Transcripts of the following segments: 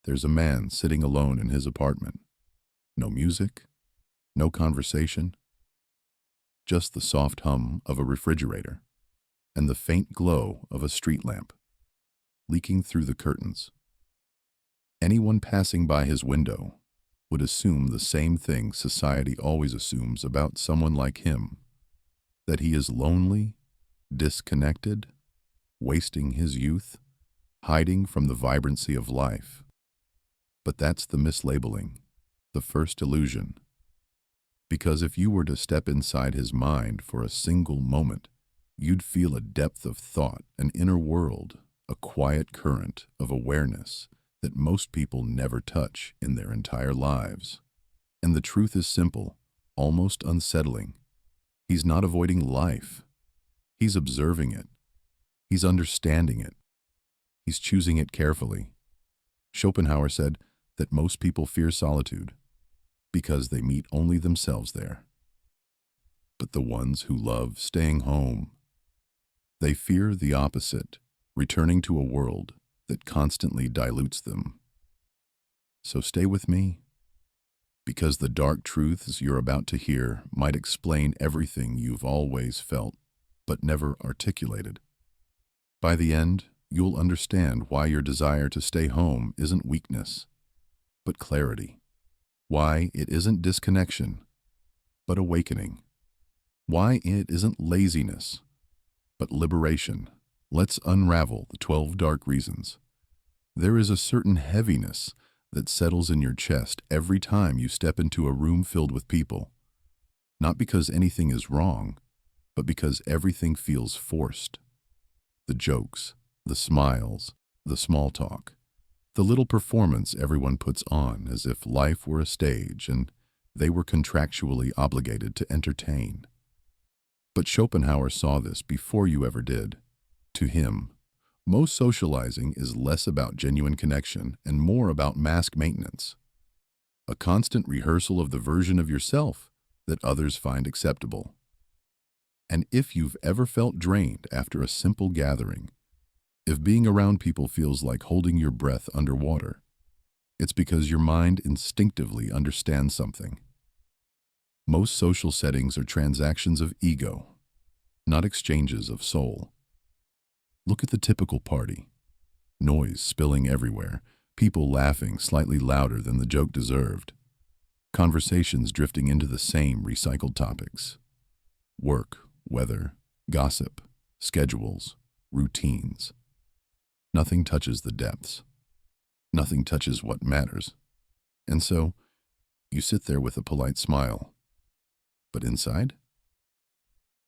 there's a man sitting alone in his apartment. No music, no conversation, just the soft hum of a refrigerator and the faint glow of a street lamp leaking through the curtains. Anyone passing by his window would assume the same thing society always assumes about someone like him, that he is lonely, disconnected, wasting his youth, hiding from the vibrancy of life. But that's the mislabeling, the first illusion. Because if you were to step inside his mind for a single moment, you'd feel a depth of thought, an inner world, a quiet current of awareness that most people never touch in their entire lives. And the truth is simple, almost unsettling. He's not avoiding life. He's observing it. He's understanding it. He's choosing it carefully. Schopenhauer said that most people fear solitude because they meet only themselves there. But the ones who love staying home, they fear the opposite, returning to a world that constantly dilutes them. So stay with me, because the dark truths you're about to hear might explain everything you've always felt, but never articulated. By the end, you'll understand why your desire to stay home isn't weakness, but clarity. Why it isn't disconnection, but awakening. Why it isn't laziness, but liberation. Let's unravel the 12 dark reasons. There is a certain heaviness that settles in your chest every time you step into a room filled with people. Not because anything is wrong, but because everything feels forced. The jokes, the smiles, the small talk, the little performance everyone puts on as if life were a stage and they were contractually obligated to entertain. But Schopenhauer saw this before you ever did. To him, most socializing is less about genuine connection and more about mask maintenance, a constant rehearsal of the version of yourself that others find acceptable. And if you've ever felt drained after a simple gathering, if being around people feels like holding your breath underwater, it's because your mind instinctively understands something. Most social settings are transactions of ego, not exchanges of soul. Look at the typical party. Noise spilling everywhere, people laughing slightly louder than the joke deserved, conversations drifting into the same recycled topics. Work, weather, gossip, schedules, routines. Nothing touches the depths. Nothing touches what matters. And so, you sit there with a polite smile. But inside?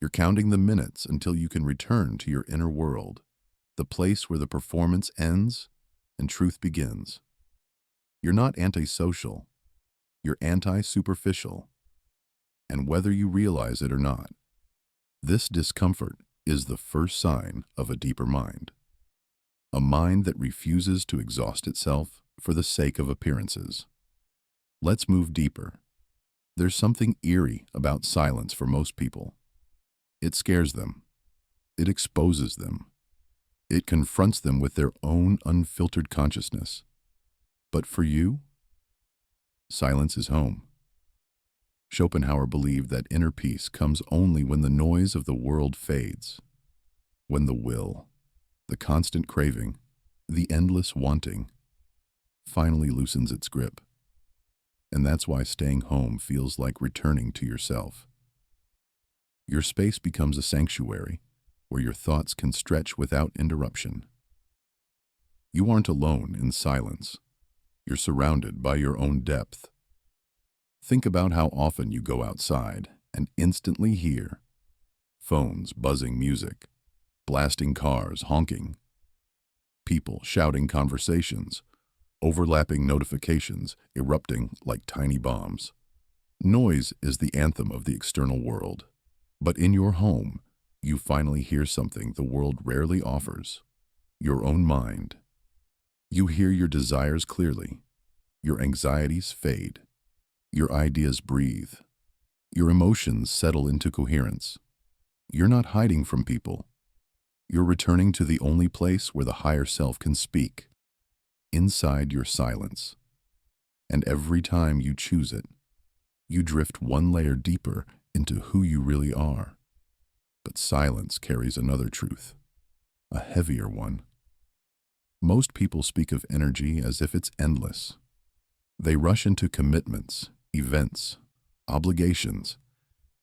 You're counting the minutes until you can return to your inner world, the place where the performance ends and truth begins. You're not antisocial. You're anti-superficial. And whether you realize it or not, this discomfort is the first sign of a deeper mind. A mind that refuses to exhaust itself for the sake of appearances. Let's move deeper. There's something eerie about silence for most people. It scares them. It exposes them. It confronts them with their own unfiltered consciousness. But for you, silence is home. Schopenhauer believed that inner peace comes only when the noise of the world fades, when the will, the constant craving, the endless wanting, finally loosens its grip. And that's why staying home feels like returning to yourself. Your space becomes a sanctuary where your thoughts can stretch without interruption. You aren't alone in silence. You're surrounded by your own depth. Think about how often you go outside and instantly hear phones buzzing music, blasting cars honking, people shouting conversations, overlapping notifications erupting like tiny bombs. Noise is the anthem of the external world. But in your home, you finally hear something the world rarely offers: your own mind. You hear your desires clearly. Your anxieties fade. Your ideas breathe. Your emotions settle into coherence. You're not hiding from people. You're returning to the only place where the higher self can speak. inside your silence. And every time you choose it, you drift one layer deeper into who you really are. But silence carries another truth, a heavier one. Most people speak of energy as if it's endless. They rush into commitments, events, obligations,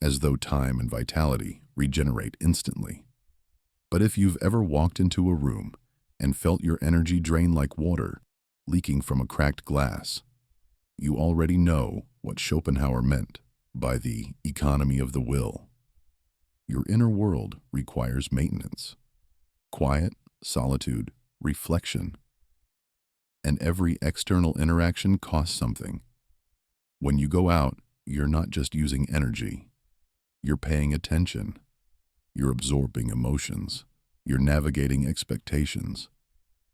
as though time and vitality regenerate instantly. But if you've ever walked into a room and felt your energy drain like water leaking from a cracked glass, you already know what Schopenhauer meant by the economy of the will. Your inner world requires maintenance, quiet, solitude, reflection. And every external interaction costs something. When you go out, you're not just using energy. You're paying attention. You're absorbing emotions. You're navigating expectations.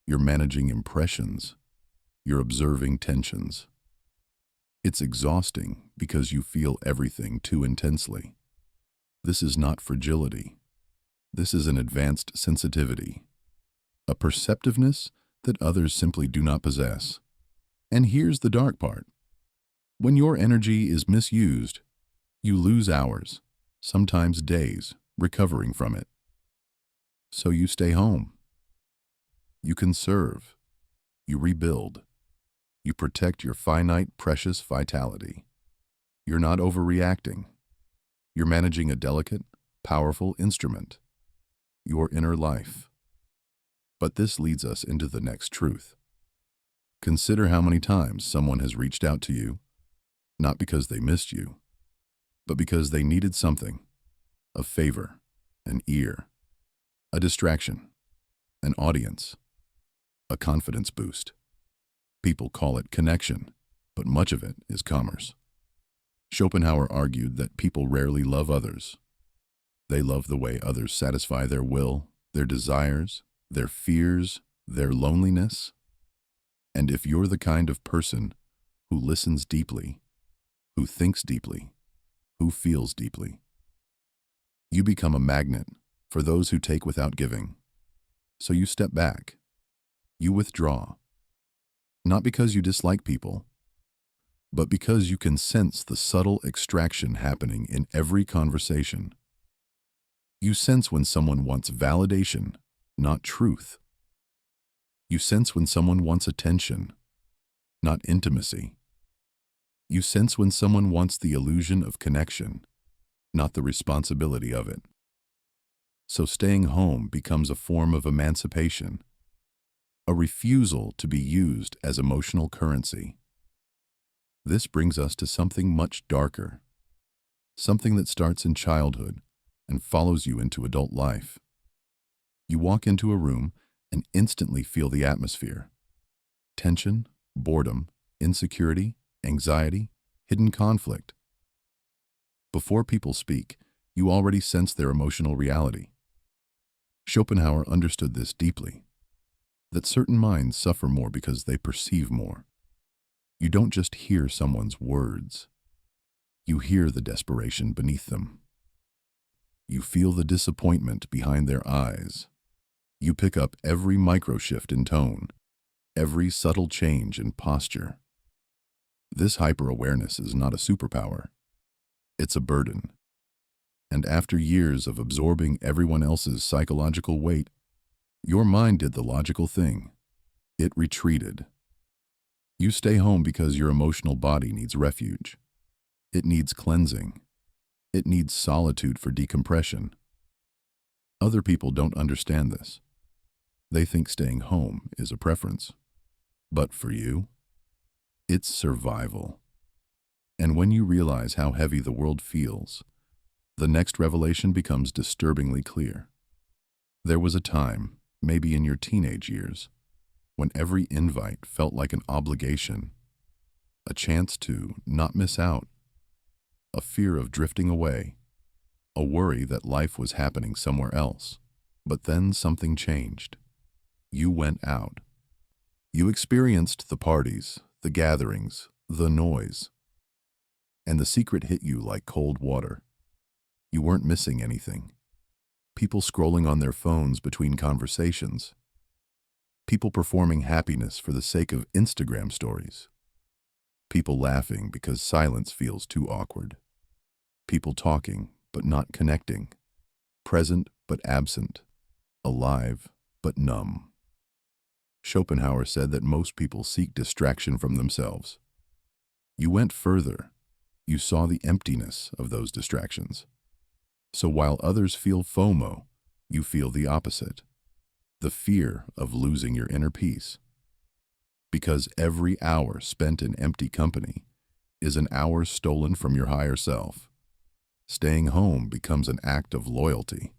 You're managing impressions. You're observing tensions. It's exhausting because you feel everything too intensely. This is not fragility. This is an advanced sensitivity, a perceptiveness that others simply do not possess. And here's the dark part. When your energy is misused, you lose hours, sometimes days, recovering from it. So you stay home. You conserve. You rebuild. You protect your finite, precious vitality. You're not overreacting. You're managing a delicate, powerful instrument, your inner life. But this leads us into the next truth. Consider how many times someone has reached out to you, not because they missed you, but because they needed something, a favor, an ear, a distraction, an audience, a confidence boost. People call it connection, but much of it is commerce. Schopenhauer argued that people rarely love others. They love the way others satisfy their will, their desires, their fears, their loneliness. And if you're the kind of person who listens deeply, who thinks deeply, who feels deeply, you become a magnet for those who take without giving. So you step back. You withdraw. Not because you dislike people, but because you can sense the subtle extraction happening in every conversation. You sense when someone wants validation, not truth. You sense when someone wants attention, not intimacy. You sense when someone wants the illusion of connection, not the responsibility of it. So staying home becomes a form of emancipation, a refusal to be used as emotional currency. This brings us to something much darker, something that starts in childhood and follows you into adult life. You walk into a room and instantly feel the atmosphere. Tension, boredom, insecurity, anxiety, hidden conflict. Before people speak, you already sense their emotional reality. Schopenhauer understood this deeply, that certain minds suffer more because they perceive more. You don't just hear someone's words. You hear the desperation beneath them. You feel the disappointment behind their eyes. You pick up every micro-shift in tone, every subtle change in posture. This hyper-awareness is not a superpower. It's a burden. And after years of absorbing everyone else's psychological weight, your mind did the logical thing. It retreated. You stay home because your emotional body needs refuge. It needs cleansing. It needs solitude for decompression. Other people don't understand this. They think staying home is a preference. But for you, it's survival. And when you realize how heavy the world feels, the next revelation becomes disturbingly clear. There was a time, maybe in your teenage years, when every invite felt like an obligation, a chance to not miss out, a fear of drifting away, a worry that life was happening somewhere else. But then something changed. You went out. You experienced the parties, the gatherings, the noise. And the secret hit you like cold water. You weren't missing anything. People scrolling on their phones between conversations. People performing happiness for the sake of Instagram stories. People laughing because silence feels too awkward. People talking but not connecting. Present but absent. Alive but numb. Schopenhauer said that most people seek distraction from themselves. You went further. You saw the emptiness of those distractions. So while others feel FOMO, you feel the opposite. The fear of losing your inner peace. Because every hour spent in empty company is an hour stolen from your higher self. Staying home becomes an act of loyalty,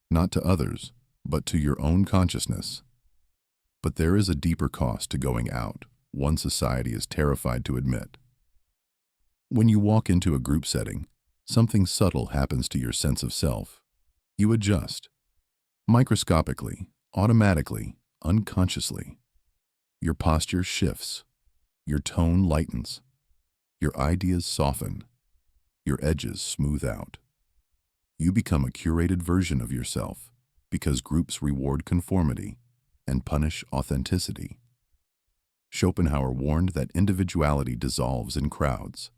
not to others, but to your own consciousness. But there is a deeper cost to going out, one society is terrified to admit. When you walk into a group setting, something subtle happens to your sense of self. You adjust. Microscopically, automatically, unconsciously. Your posture shifts. Your tone lightens. Your ideas soften. Your edges smooth out. You become a curated version of yourself because groups reward conformity and punish authenticity. Schopenhauer warned that individuality dissolves in crowds.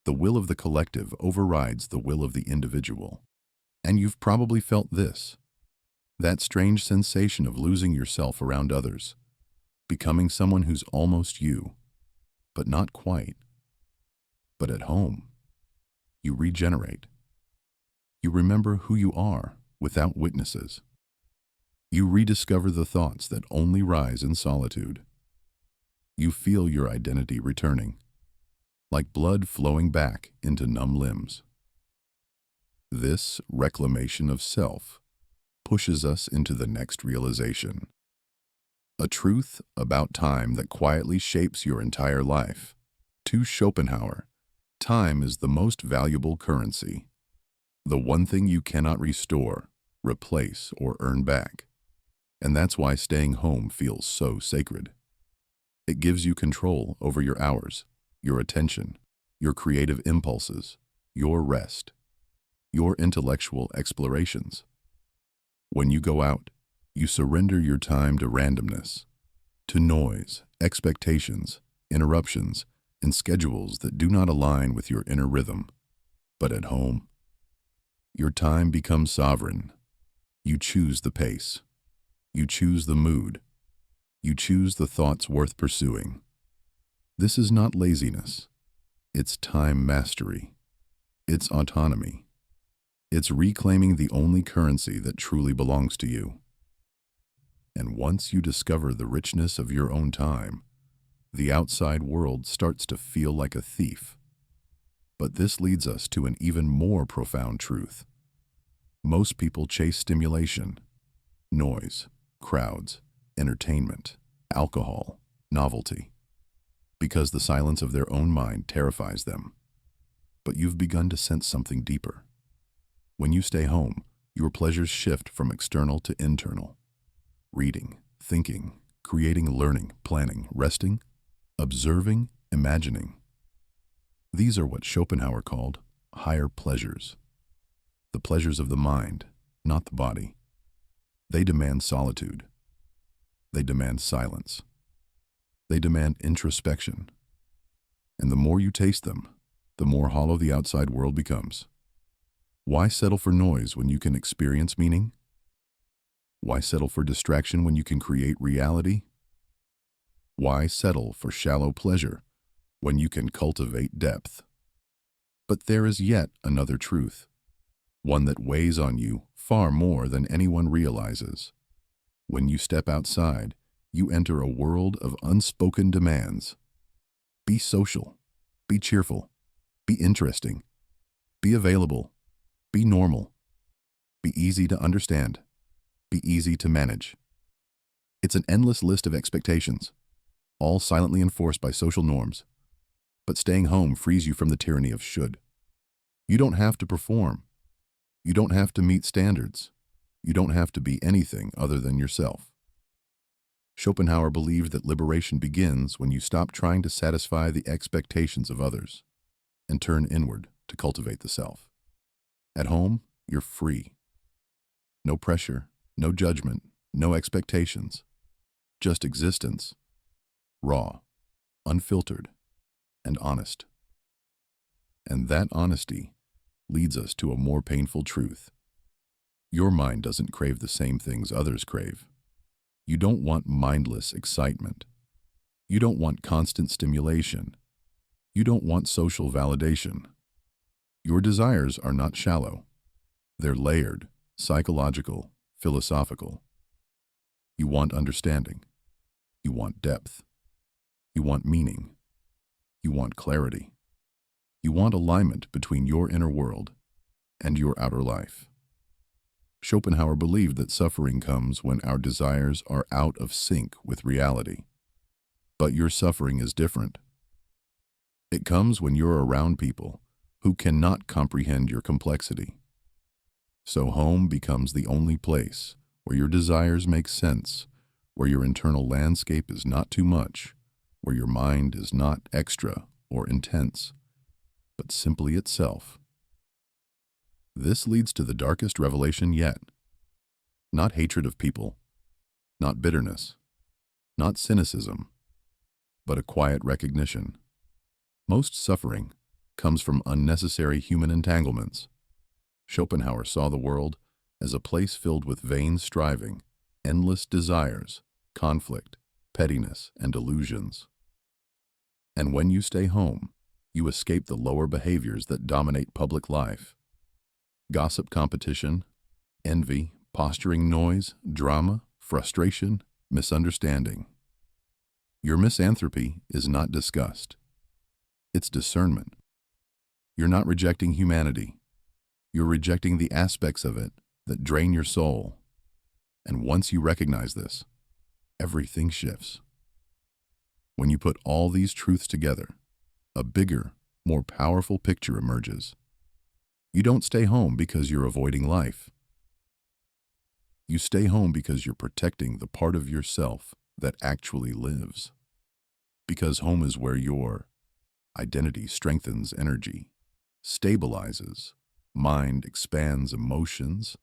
The will of the collective overrides the will of the individual. And you've probably felt this. That strange sensation of losing yourself around others, becoming someone who's almost you, but not quite. But at home, you regenerate. You remember who you are without witnesses. You rediscover the thoughts that only rise in solitude. You feel your identity returning, like blood flowing back into numb limbs. This reclamation of self pushes us into the next realization. A truth about time that quietly shapes your entire life. To Schopenhauer, time is the most valuable currency. The one thing you cannot restore, replace, or earn back. And that's why staying home feels so sacred. It gives you control over your hours, your attention, your creative impulses, your rest, your intellectual explorations. When you go out, you surrender your time to randomness, to noise, expectations, interruptions, and schedules that do not align with your inner rhythm. But at home, your time becomes sovereign. You choose the pace. You choose the mood. You choose the thoughts worth pursuing. This is not laziness. It's time mastery. It's autonomy. It's reclaiming the only currency that truly belongs to you. And once you discover the richness of your own time, the outside world starts to feel like a thief. But this leads us to an even more profound truth. Most people chase stimulation, noise, crowds, entertainment, alcohol, novelty, because the silence of their own mind terrifies them. But you've begun to sense something deeper. When you stay home, your pleasures shift from external to internal. Reading, thinking, creating, learning, planning, resting, observing, imagining. These are what Schopenhauer called higher pleasures. The pleasures of the mind, not the body. They demand solitude. They demand silence. They demand introspection. And the more you taste them, the more hollow the outside world becomes. Why settle for noise when you can experience meaning? Why settle for distraction when you can create reality? Why settle for shallow pleasure when you can cultivate depth? But there is yet another truth, one that weighs on you far more than anyone realizes. When you step outside, you enter a world of unspoken demands. Be social, be cheerful, be interesting, be available, be normal, be easy to understand, be easy to manage. It's an endless list of expectations, all silently enforced by social norms. But staying home frees you from the tyranny of should. You don't have to perform. You don't have to meet standards. You don't have to be anything other than yourself. Schopenhauer believed that liberation begins when you stop trying to satisfy the expectations of others and turn inward to cultivate the self. At home, you're free. No pressure, no judgment, no expectations. just existence, raw, unfiltered, and honest. And that honesty leads us to a more painful truth. Your mind doesn't crave the same things others crave. You don't want mindless excitement. You don't want constant stimulation. You don't want social validation. Your desires are not shallow. They're layered, psychological, philosophical. You want understanding. You want depth. You want meaning. You want clarity. You want alignment between your inner world and your outer life. Schopenhauer believed that suffering comes when our desires are out of sync with reality. But your suffering is different. It comes when you're around people who cannot comprehend your complexity. So home becomes the only place where your desires make sense, where your internal landscape is not too much, where your mind is not extra or intense, but simply itself. This leads to the darkest revelation yet. Not hatred of people, not bitterness, not cynicism, but a quiet recognition. Most suffering comes from unnecessary human entanglements. Schopenhauer saw the world as a place filled with vain striving, endless desires, conflict, pettiness, and illusions. And when you stay home, you escape the lower behaviors that dominate public life. Gossip, competition, envy, posturing noise, drama, frustration, misunderstanding. Your misanthropy is not disgust. It's discernment. You're not rejecting humanity. You're rejecting the aspects of it that drain your soul. And once you recognize this, everything shifts. When you put all these truths together, a bigger, more powerful picture emerges. You don't stay home because you're avoiding life. You stay home because you're protecting the part of yourself that actually lives. Because home is where your identity strengthens energy, stabilizes, mind expands emotions,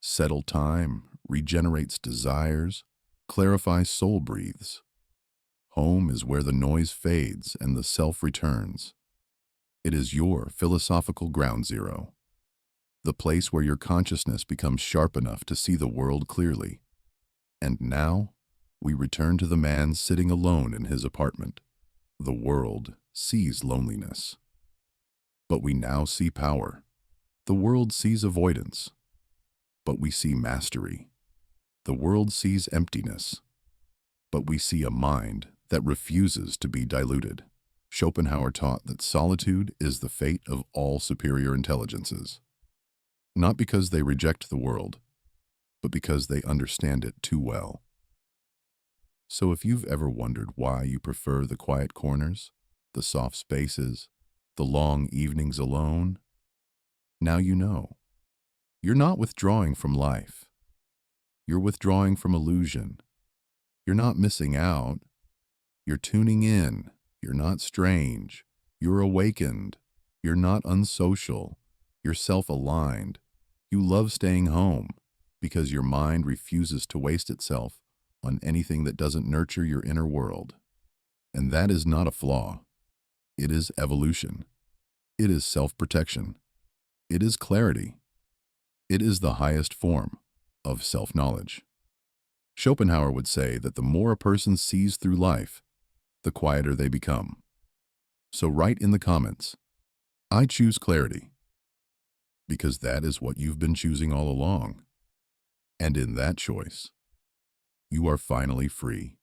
settle time, regenerates desires, clarifies soul breathes. Home is where the noise fades and the self returns. It is your philosophical ground zero, the place where your consciousness becomes sharp enough to see the world clearly. And now, we return to the man sitting alone in his apartment. The world sees loneliness. But we now see power. The world sees avoidance. But we see mastery. The world sees emptiness. But we see a mind that refuses to be diluted. Schopenhauer taught that solitude is the fate of all superior intelligences. Not because they reject the world, but because they understand it too well. So if you've ever wondered why you prefer the quiet corners, the soft spaces, the long evenings alone, now you know. You're not withdrawing from life. You're withdrawing from illusion. You're not missing out. You're tuning in. You're not strange. You're awakened. You're not unsocial. You're self-aligned. You love staying home because your mind refuses to waste itself on anything that doesn't nurture your inner world. And that is not a flaw. It is evolution. It is self-protection. It is clarity. It is the highest form of self-knowledge. Schopenhauer would say that the more a person sees through life, the quieter they become. So write in the comments, I choose clarity, because that is what you've been choosing all along. And in that choice, you are finally free.